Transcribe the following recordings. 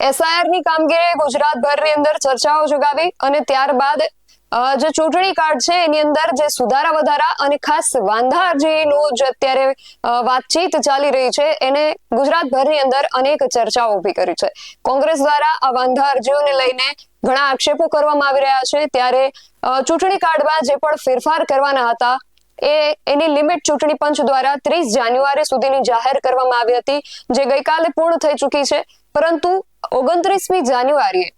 SIR ની કામગીરી ગુજરાતભરની અંદર ચર્ચાઓ જગાવી અને ત્યારબાદ જે ચૂંટણી કાર્ડ છે એની અંદર જે સુધારા વધારા અને ખાસ વાંધા અરજીનો જે અત્યારે વાતચીત ચાલી રહી છે એને ગુજરાતભરની અંદર અનેક ચર્ચાઓ ઊભી કરી છે. કોંગ્રેસ દ્વારા આ વાંધા અરજીઓને લઈને ઘણા આક્ષેપો કરવામાં આવી રહ્યા છે. ત્યારે ચૂંટણી કાર્ડમાં જે પણ ફેરફાર કરવાના હતા એની લિમિટ ચૂંટણી પંચ દ્વારા 30 જાન્યુઆરી સુધીની જાહેર કરવામાં આવી હતી, જે ગઈકાલે પૂર્ણ થઈ ચૂકી છે. પરંતુ 29મી જાન્યુઆરીએ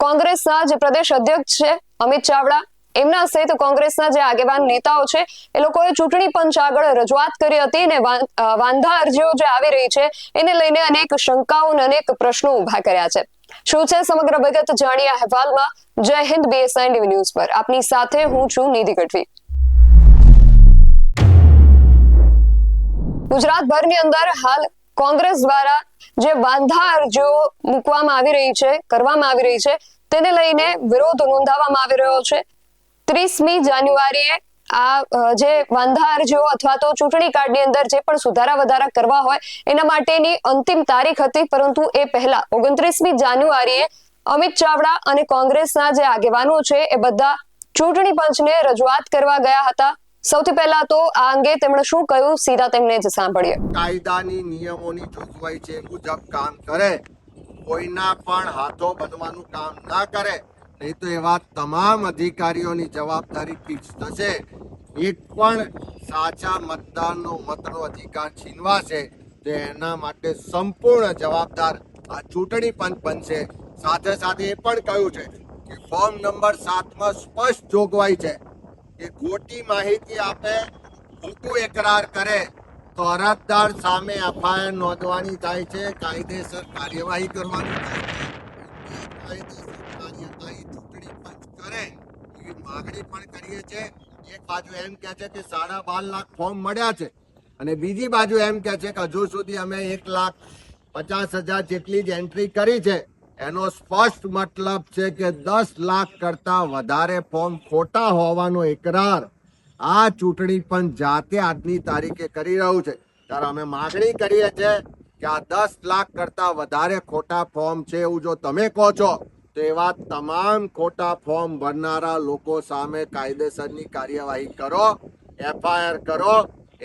કોંગ્રેસના જે પ્રદેશ અધ્યક્ષ છે અમિત ચાવડા, એમના સહિત કોંગ્રેસના જે આગેવાન નેતાઓ છે એ લોકોએ ચૂંટણી પંચ આગળ રજૂઆત કરી હતી અને વાંધા અરજીઓ જે આવી રહી છે એને લઈને અનેક શંકાઓ અને અનેક પ્રશ્નો ઉભા કર્યા છે. શું છે સમગ્ર વિગત જાણીએ અહેવાલમાં. જય હિન્દ, BSI ન્યૂઝ પર આપની સાથે હું છું નિધિ ગઢવી. ગુજરાતભરની અંદર હાલ કોંગ્રેસ દ્વારા જે વાંધા અરજીઓ મૂકવામાં આવી રહી છે, કરવામાં આવી રહી છે, તેને લઈને વિરોધ નોંધાવવામાં આવી રહ્યો છે. 30મી જાન્યુઆરીએ આ જે વાંધા અરજીઓ અથવા તો ચૂંટણી કાર્ડની અંદર જે પણ સુધારા વધારા કરવા હોય એના માટેની અંતિમ તારીખ હતી. પરંતુ એ પહેલા 29મી જાન્યુઆરીએ અમિત ચાવડા અને કોંગ્રેસના જે આગેવાનો છે એ બધા ચૂંટણી પંચને રજૂઆત કરવા ગયા હતા. સૌથી પહેલા તો આ અંગે તેમણે શું કહ્યું, સીધા તેમને જ સાંભળીએ. કાયદાની નિયમોની જોગવાઈ છે મુજબ કામ કરે, કોઈના પણ હાથો બનવાનું કામ ના કરે, નહીં તો એવા તમામ અધિકારીઓની જવાબદારી ફિક્સ થશે. એક પણ સાચા મતદારનો મતનો અધિકાર છીનવાશે તો એના માટે સંપૂર્ણ જવાબદાર આ ચૂંટણી પંચ બનશે. સાથે સાથે એ પણ કહ્યું છે કે ફોર્મ નંબર 7માં સ્પષ્ટ જોગવાઈ છે કે ખોટી માહિતી આપે, ખોટું એકરાર કરે તો અરજદાર સામે એફઆઈઆર નોંધવાની થાય છે, કાયદેસર કાર્યવાહી કરવાની થાય છે. કાયદેસર કાર્યવાહી ચૂંટણી પંચ કરે એવી માગણી પણ કરીએ છીએ. એક બાજુ એમ કહે છે કે 12.5 લાખ ફોર્મ મળ્યા છે અને બીજી બાજુ એમ કહે છે કે હજુ સુધી અમે 1,50,000 જેટલી જ એન્ટ્રી કરી છે. એનો સ્પષ્ટ મતલબ છે કે 10 લાખ કરતા વધારે ફોર્મ ખોટા હોવાનો એકરાર આ ચૂંટણી પણ જાતે આજની તારીખે કરી રહ્યું છે. ત્યારે અમે માગણી કરીએ છીએ કે આ 10 લાખ કરતા વધારે ખોટા ફોર્મ છે એવું જો તમે કહો છો તો એવા તમામ ખોટા ફોર્મ ભરનારા લોકો સામે કાયદેસરની કાર્યવાહી કરો, એફઆઈઆર કરો,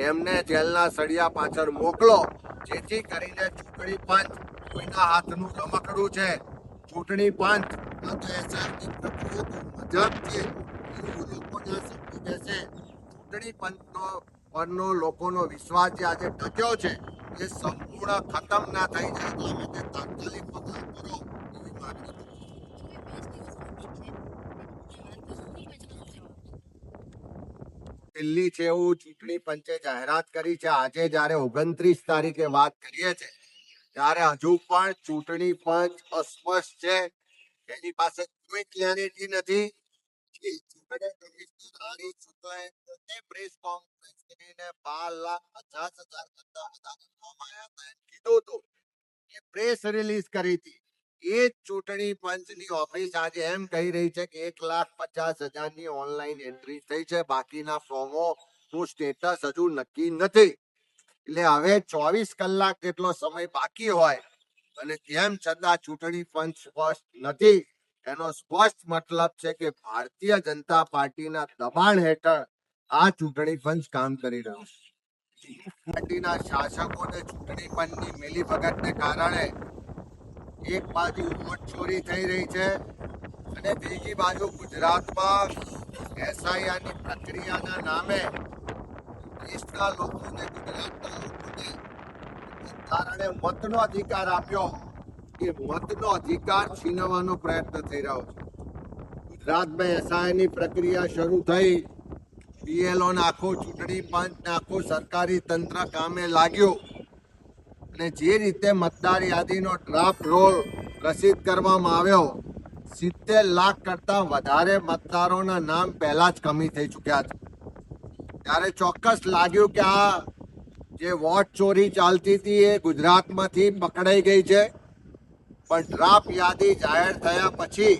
એમને જેલના સળિયા પાછળ મોકલો, જેથી કરીને ચૂંટણી પંચ કોઈના હાથનું રમકડું છે. ચૂંટણી પંચ ચૂંટણી પંચનો પરનો લોકોનો વિશ્વાસ જે આજે ટક્યો છે એ સંપૂર્ણ ખતમ ના થઈ જાય તો અમે તે તાત્કાલિક પગલાં કરો એવી માંગણી. દિલ્હી છે એવું ચૂંટણી પંચે જાહેરાત કરી છે. આજે જ્યારે 29 તારીખે વાત કરીએ છીએ ત્યારે હજુ પણ ચૂંટણી પંચ અસ્પષ્ટ છે. એની પાસે કોઈ ક્લેરિટી નથી. પ્રેસ કોન્ફરન્સ કરીને 12,50,000 કરતા વધારે ફોર્મ આવ્યા હતા એમ કીધું હતું. એ પ્રેસ રિલીઝ કરી હતી. એ ચૂંટણી પંચની ઓફિસ આજે એમ કહી રહી છે કે 1,50,000ની ઓનલાઈન એન્ટ્રી થઈ છે, બાકીના ફોર્મોનું સ્ટેટસ હજુ નક્કી નથી. એટલે હવે 24 કલાક જેટલો સમય બાકી હોય અને તેમ છતાં ચૂંટણી પંચ સ્પષ્ટ નથી. એનો સ્પષ્ટ મતલબ છે કે ભારતીય જનતા પાર્ટીના દબાણ હેઠળ આ ચૂંટણી પંચ કામ કરી રહ્યું છે. પાર્ટીના શાસકોને ચૂંટણી પંચની મિલીભગતને કારણે એક બાજુ વોટ ચોરી થઈ રહી છે અને બીજી બાજુ ગુજરાતમાં એસઆઈઆરની પ્રક્રિયાના નામે દેશના લોકોને, ગુજરાતના લોકોને કારણે મતનો અધિકાર આપ્યો, એ મતનો અધિકાર છીનવવાનો પ્રયત્ન થઈ રહ્યો છે. ગુજરાતમાં એસઆઈઆરની પ્રક્રિયા શરૂ થઈ, BLO આખો ચૂંટણી પંચ આખું સરકારી તંત્ર કામે લાગ્યું અને જે રીતે મતદાર યાદીનો ડ્રાફ્ટ રોલ પ્રસિદ્ધ કરવામાં આવ્યો, 70 લાખ કરતા વધારે મતદારોના નામ પહેલા જ કમી થઈ ચૂક્યા છે. ત્યારે ચોક્કસ લાગ્યું કે આ જે વોટ ચોરી ચાલતી હતી એ ગુજરાતમાંથી પકડાઈ ગઈ છે. પણ ડ્રાફ્ટ યાદી જાહેર થયા પછી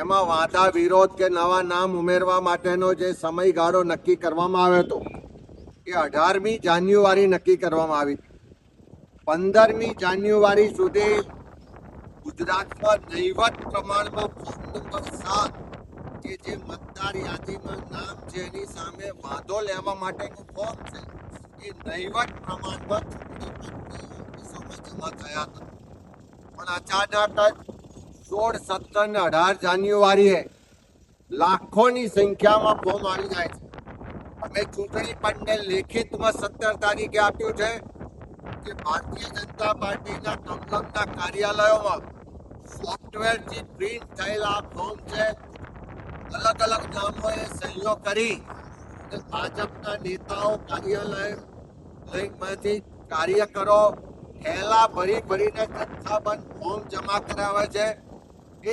એમાં વાંધા વિરોધ કે નવા નામ ઉમેરવા માટેનો જે સમયગાળો નક્કી કરવામાં આવ્યો હતો એ 18મી જાન્યુઆરી નક્કી કરવામાં આવી. 15મી જાન્યુઆરી સુધી ગુજરાતમાં નહીવત પ્રમાણમાં ફોર્મ નંબર 7 કે જે મતદાર યાદીમાં નામ છે એની સામે વાંધો લેવા માટેનું ફોર્મ છે એ નહીવત પ્રમાણમાં ચૂંટણી પંચની ઓફિસોમાં જમા થયા હતા. પણ અચાનક જ 16, 17 ને 18 જાન્યુઆરીએ લાખોની સંખ્યામાં ફોર્મ આવી જાય છે. અમે ચૂંટણી પંચને લેખિતમાં 17 તારીખે આપ્યું છે કે ભારતીય જનતા પાર્ટીના સંલગ્ન કાર્યાલયોમાં સોફ્ટવેરથી પ્રિન્ટ થયેલા ફોર્મ છે. અલગ અલગ નામોએ સહીઓ કરી અને ભાજપના નેતાઓ કાર્યાલયમાંથી કાર્યકરો થેલા ભરીને જથ્થાબંધ ફોર્મ જમા કરાવે છે.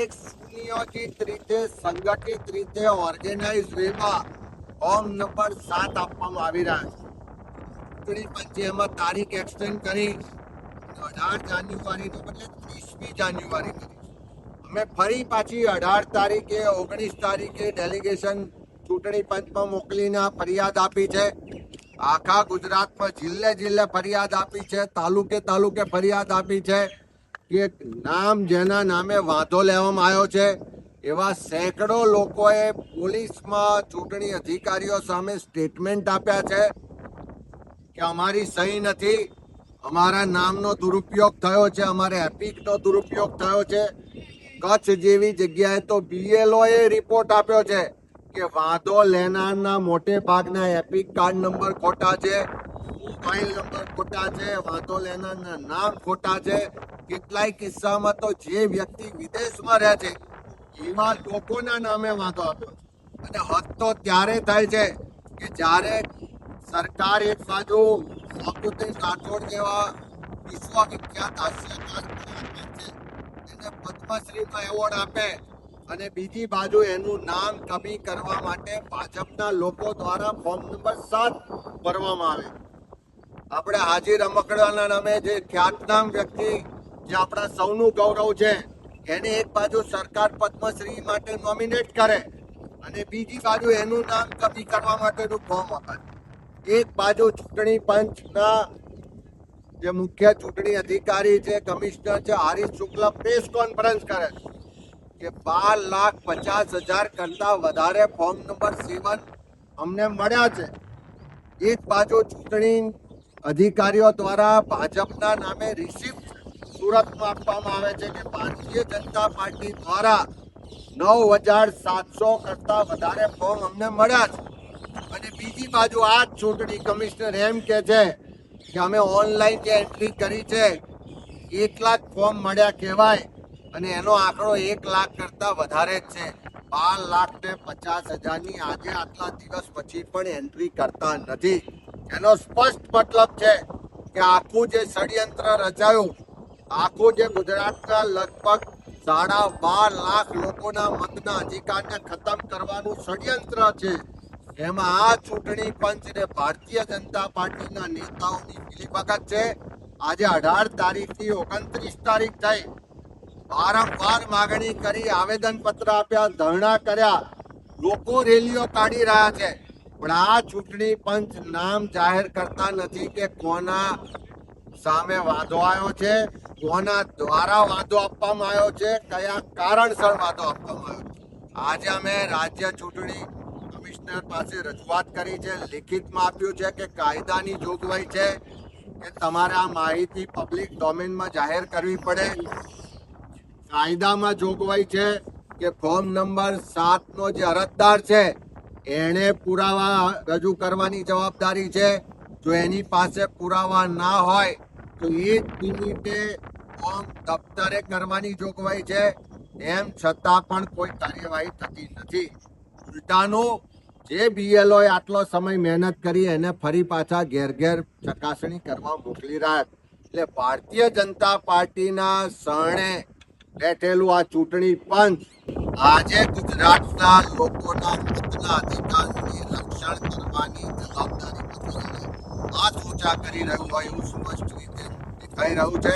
એક સુનિયોજિત રીતે, સંગઠિત રીતે, ઓર્ગેનાઇઝ વેમાં ફોર્મ નંબર 7 આપવામાં આવી રહ્યા છે. ચૂંટણી પંચે એમાં તારીખ એક્સટેન્ડ કરી 18 જાન્યુઆરીને બદલે 30મી જાન્યુઆરી કરી. અમે ફરી પાછી 18 તારીખે, 19 તારીખે ડેલિગેશન ચૂંટણી પંચમાં મોકલીને આ ફરિયાદ આપી છે. આખા ગુજરાતમાં જિલ્લે ફરિયાદ આપી છે, તાલુકે ફરિયાદ આપી છે કે નામ જેના નામે વાંધો લેવામાં આવ્યો છે એવા સેંકડો લોકોએ પોલીસમાં ચૂંટણી અધિકારીઓ સામે સ્ટેટમેન્ટ આપ્યા છે કે અમારી સહી નથી, અમારા નામનો દુરુપયોગ થયો છે, અમારે એપિકનો દુરુપયોગ થયો છે. કચ્છ જેવી જગ્યાએ તો BLOએ રિપોર્ટ આપ્યો છે કે વાંધો લેનારના મોટે ભાગના એપિક કાર્ડ નંબર ખોટા છે, મોબાઈલ નંબર ખોટા છે, વાંધો લેનારના નામ ખોટા છે. કેટલાય કિસ્સામાં તો જે વ્યક્તિ વિદેશમાં રહે છે એવા લોકોના નામે વાંધો આપ્યો છે. અને હદ તો ત્યારે થાય છે કે જ્યારે સરકાર એક બાજુ શાકુદ્દીન રાઠોડ જેવા વિશ્વવિખ્યાત હાસ્યકાર એને પદ્મશ્રીનો એવોર્ડ આપે અને બીજી બાજુ એનું નામ કમી કરવા માટે ભાજપના લોકો દ્વારા ફોર્મ નંબર 7 ભરવામાં આવે. આપણે હાજી રમકડાના નામે જે ખ્યાતનામ વ્યક્તિ જે આપણા સૌનું ગૌરવ છે એને એક બાજુ સરકાર પદ્મશ્રી માટે નોમિનેટ કરે અને બીજી બાજુ એનું નામ કમી કરવા માટેનું ફોર્મ આપે. એક બાજુ ચૂંટણી પંચના જે મુખ્ય ચૂંટણી અધિકારી છે, કમિશનર છે, હરીશ શુક્લ પ્રેસ કોન્ફરન્સ કરે કે 12,50,000 કરતા વધારે ફોર્મ નંબર 7 અમને મળ્યા છે. એક બાજુ ચૂંટણી અધિકારીઓ દ્વારા ભાજપના નામે રિસિપ્ટ સુરતમાં આપવામાં આવે છે કે ભારતીય જનતા પાર્ટી દ્વારા 9,700 કરતા વધારે ફોર્મ અમને મળ્યા છે. અને બીજી બાજુ આ જ ચૂંટણી કમિશનર એમ કે છે કે અમે ઓનલાઈન જે એન્ટ્રી કરી છે 1 લાખ ફોર્મ મળ્યા કહેવાય અને એનો આંકડો 1 લાખ કરતા વધારે જ છે. 12,50,000ની આજે આટલા દિવસ પછી પણ એન્ટ્રી કરતા નથી. એનો સ્પષ્ટ મતલબ છે કે આખું જે ષડયંત્ર રચાયું, આખું જે ગુજરાતના લગભગ 12.5 લાખ લોકોના મતના અધિકારને ખતમ કરવાનું ષડયંત્ર છે, એમાં આ ચૂંટણી પંચ ને ભારતીય જનતા પાર્ટીના નેતાઓની મિલીભગત છે. આજે 18 તારીખથી 29 તારીખ થઈ, વારંવાર માગણી કરી, આવેદન પત્ર આપ્યા, ધરણા કર્યા, લોકો રેલીઓ કાઢી રહ્યા છે, પણ આ ચૂંટણી પંચ નામ જાહેર કરતા નથી કે કોના સામે વાંધો આવ્યો છે, કોના દ્વારા વાંધો આપવામાં આવ્યો છે, કયા કારણસર વાંધો આપવામાં આવ્યો છે. આજે અમે રાજ્ય ચૂંટણી કમિશનર પાસે રજૂઆત કરી છે, લિખિતમાં આપ્યું છે કે કાયદાની જોગવાઈ છે કે તમારે આ માહિતી પબ્લિક ડોમેનમાં જાહેર કરવી પડે. કાયદામાં જોગવાઈ છે કે ફોર્મ નંબર 7નો જે અરજદાર છે એણે પુરાવા રજૂ કરવાની જવાબદારી છે. જો એની પાસે પુરાવા ના હોય તો એ જ મિનિટે ફોર્મ દફતરે કરવાની જોગવાઈ છે. એમ છતાં પણ કોઈ કાર્યવાહી થતી નથી. ઉલટાનું જે BLOએ આટલો સમય મહેનત કરી એને ફરી પાછા ઘેર ચકાસણી કરવા મોકલી રહ્યા. એટલે ભારતીય જનતા પાર્ટીના શરણે બેઠેલું આ ચૂંટણી પંચ આજે ગુજરાતના લોકોના મતના અધિકારનું રક્ષણ કરવાની જવાબદારી હાથ ઊંચા કરી રહ્યું હોય એવું સ્પષ્ટ રીતે દેખાઈ રહ્યું છે.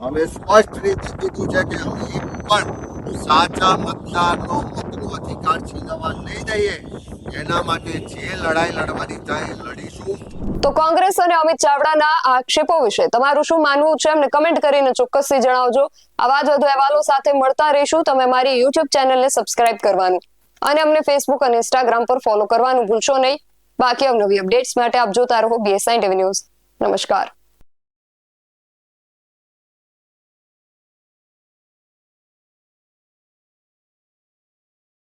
હવે સ્પષ્ટ રીતે કીધું છે કે અમે એક પણ સાચા મતદારનો મતનો અધિકાર છીનવવા નહીં દઈએ. એના માટે જે લડાઈ લડવાની થાય એ લડીશું. તો કોંગ્રેસ અને અમિત ચાવડાના આક્ષેપો વિશે તમારું શું માનવું છે અમને કમેન્ટ કરીને ચોક્કસથી જણાવજો. આવા જ વધુ અહેવાલો સાથે મળતા રહીશું. તમે મારી યુટ્યુબ ચેનલને સબસ્ક્રાઇબ કરવાનું અને અમને ફેસબુક અને ઇન્સ્ટાગ્રામ પર ફોલો કરવાનું ભૂલશો નહીં. બાકી અવનવી અપડેટ્સ માટે આપ જોતા રહો BSI ટીવી ન્યૂઝ. નમસ્કાર.